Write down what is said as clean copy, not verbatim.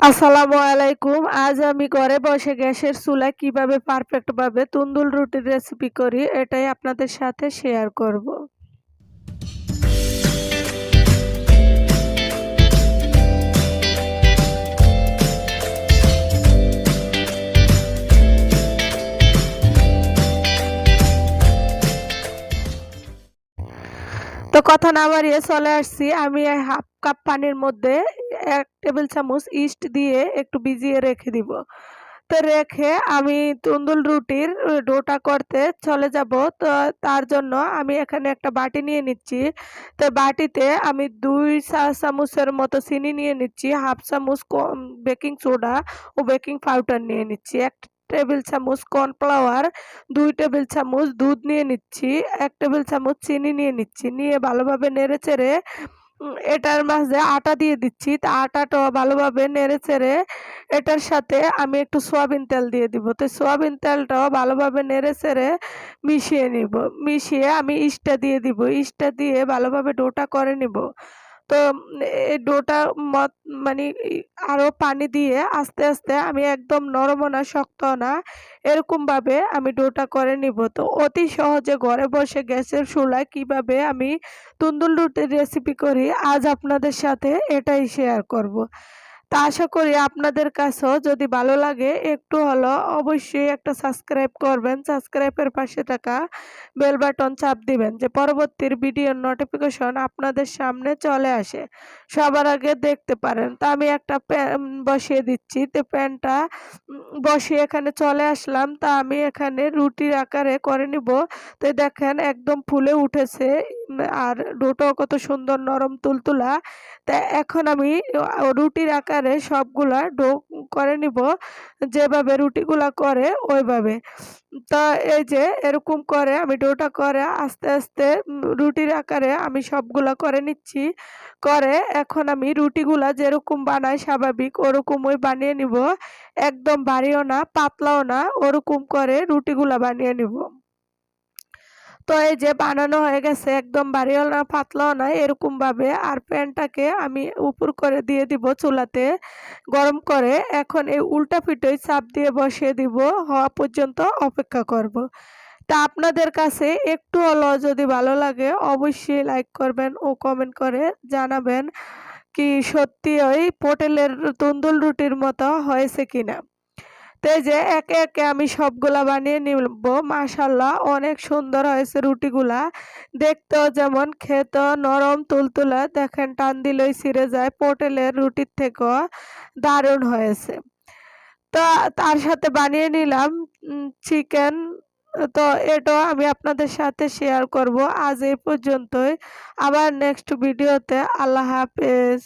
আসসালামু আলাইকুম। আজ আমি ঘরে বসে গ্যাসের চুলায় কিভাবে পারফেক্টভাবে তন্দুর রুটির রেসিপি করি এটাই আপনাদের সাথে শেয়ার করব। তো কথা না বাড়িয়ে চলে আসছি। আমি এই হাফ কাপ পানির মধ্যে ১ টেবিল চামচ ইস্ট দিয়ে একটু ভিজিয়ে রেখে দিব। তো রেখে আমি তন্দুর রুটির ডোটা করতে চলে যাব। তো তার জন্য আমি এখানে একটা বাটি নিয়ে নিচ্ছি। তো বাটিতে আমি ২ চা চামচের মতো চিনি নিয়ে নিচ্ছি, হাফ চামচ বেকিং সোডা ও বেকিং পাউডার নিয়ে নিচ্ছি, ১ টেবিল চামচ কর্নফ্লাওয়ার, ২ টেবিল চামচ দুধ নিয়ে নিচ্ছি, ১ টেবিল চামচ চিনি নিয়ে নিচ্ছি। নিয়ে ভালোভাবে নেড়েচেড়ে এটার মাঝে আটা দিয়ে দিচ্ছি। তা আটাটাও ভালোভাবে নেড়েচেড়ে এটার সাথে আমি একটু সয়াবিন তেল দিয়ে দিব। তো সয়াবিন তেলটাও ভালোভাবে নেড়েচেড়ে মিশিয়ে নিব। মিশিয়ে আমি ইস্টটা দিয়ে দিব। ইস্টটা দিয়ে ভালোভাবে ডোটা করে নিব। তো এই ডোটা মত মানে আরো পানি দিয়ে আস্তে, আস্তে আমি একদম নরমও না শক্তও না এরকমভাবে আমি ডোটা করে নিব। তো অতি সহজে ঘরে বসে গ্যাসের চুলায় কিভাবে আমি তন্দুর রুটির রেসিপি করি আজ আপনাদের সাথে এটাই শেয়ার করব। তা আশা করি আপনাদের কাছেও যদি ভালো লাগে একটু হলেও অবশ্যই একটা সাবস্ক্রাইব করবেন। সাবস্ক্রাইবের পাশে থাকা বেল বাটন চাপ দিবেন যে পরবর্তীর ভিডিওর নোটিফিকেশন আপনাদের সামনে চলে আসে, সবার আগে দেখতে পারেন। তা আমি একটা প্যান বসিয়ে দিচ্ছি। তো প্যানটা বসিয়ে এখানে চলে আসলাম। তা আমি এখানে রুটির আকারে করে নিব। তো দেখেন একদম ফুলে উঠেছে আর ডোটাও কত সুন্দর নরম তুলতুলা। তা এখন আমি রুটির আকারে সবগুলা ডো করে নিব, যেভাবে রুটিগুলা করে ওইভাবে। তো এই যে এরকম করে আমি ডোটা করে আস্তে, আস্তে রুটির আকারে আমি সবগুলা করে নিচ্ছি। করে এখন আমি রুটিগুলা যেরকম বানাই স্বাভাবিক ওরকমই বানিয়ে নিব। একদম ভারীও না পাতলাও না, ওরকম করে রুটিগুলা বানিয়ে নিব। তো এই যে বানানো হয়ে গেছে, একদম ভারীও না পাতলাও না এরকমভাবে। আর প্যানটাকে আমি উপর করে দিয়ে দিব চুলাতে গরম করে। এখন এই উল্টা পিঠেই চাপ দিয়ে বসিয়ে দিব, হওয়া পর্যন্ত অপেক্ষা করব। তা আপনাদের কাছে একটু হলেও যদি ভালো লাগে অবশ্যই লাইক করবেন ও কমেন্ট করে জানাবেন কি সত্যি ওই হোটেলের তন্দুর রুটির মতো হয়েছে কিনা। তো এই যে একে, একে আমি সবগুলা বানিয়ে নিব। মাশাআল্লাহ অনেক সুন্দর হয়েছে রুটিগুলা। দেখতেও যেমন খেতেও নরম তুলতুলা, দেখেন টান দিলেই ছিঁড়ে যায়। হোটেলের রুটির থেকেও দারুণ হয়েছে। তো তার সাথে বানিয়ে নিলাম চিকেন। তো এটাও আমি আপনাদের সাথে শেয়ার করব। আজ এই পর্যন্তই। আবার নেক্সট ভিডিওতে। আল্লাহ হাফেজ।